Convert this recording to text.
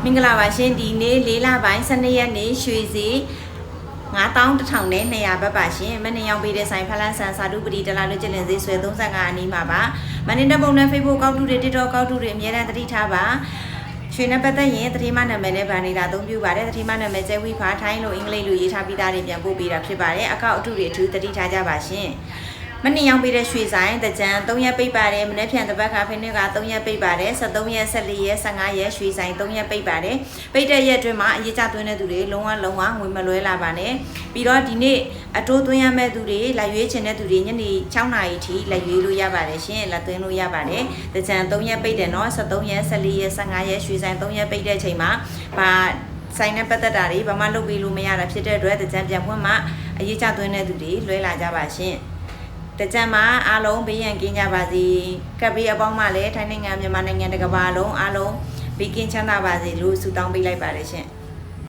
မင်္ဂလာပါရှင်ဒီနေ့၄လပိုင်း12ရက်နေ့ရွှေစီ9100နဲ့200ဘတ်ပါရှင်မနေ့ရောက်ပေးတဲ့ဆိုင်ဖလန်းဆန်စာတုပတိတလာလွတ်ကျလင်ဈေးဆွဲ35အနီးမှာပါမနေ့တပုံနဲ့ Facebook ကောက်တုတွေ TikTok ကောက်တုတွေအများနဲ့သတိထားပါရွှေနဲ့ပတ်သက်ရင်သတိမနာမည်နဲ့ဗန်နေတာအသုံးပြုပါတယ်သတိမနာမည်ကျဲဝိဖာထိုင်းလိုအင်္ဂလိပ်လိုရေးထားပြီးသားတွေပြန်ပို့ပေးတာဖြစ်ပါတယ်အကောက်အထုတွေအထူးသတိထားကြပါရှင်မနေ့ရောက်ပေးတဲ့ရွှေဆိုင်တကြံ3ရက်ပိတ်ပါတယ်မနေ့ဖြန်တပတ်ခါဖိနစ်က3ရက်ပိတ်ပါတယ်73ရက်14ရက်15ရက်ရွှေဆိုင်3ရက်ပိတ်ပါတယ်ပိတ်တဲ့ရက်အတွင်းမှာအရေးကြသွင်းတဲ့သူတွေလုံးဝငွေမလွဲလာပါနဲ့ပြီးတော့ဒီနေ့အတိုးသွင်းရမယ့်သူတွေလက်ရွေးချင်တဲ့သူတွေညနေ6နာရီထိလက်ရွေးလို့ရပါတယ်ရှင်လက်သွင်းလို့ရပါတယ်တကြံ3ရက်ပိတ်တယ်နော်73ရက်14ရက်15ရက်ရွှေဆိုင်3ရက်ပိတ်တဲ့အချိန်မှာဆိုင်နဲ့ပတ်သက်တာတွေဘာမှလုပ်ပြီးလို့မရတာဖြစ်တဲ့အတွက်တကြံပြန်ဖွင့်မှအရေးကြသွင်းတဲ့သူတွေလွဲလာကြပါရှင်တကြံမှာအားလုံးဘေးရန်ကင်းကြပါစေကပ်ပြီးအပေါင်းမှလည်းထိုင်းနိုင်ငံမြန်မာနိုင်ငံတကဘာလုံးအားလုံးဘေးကင်းချမ်းသာပါစေလို့ဆုတောင်းပေးလိုက်ပါတယ်ရှင်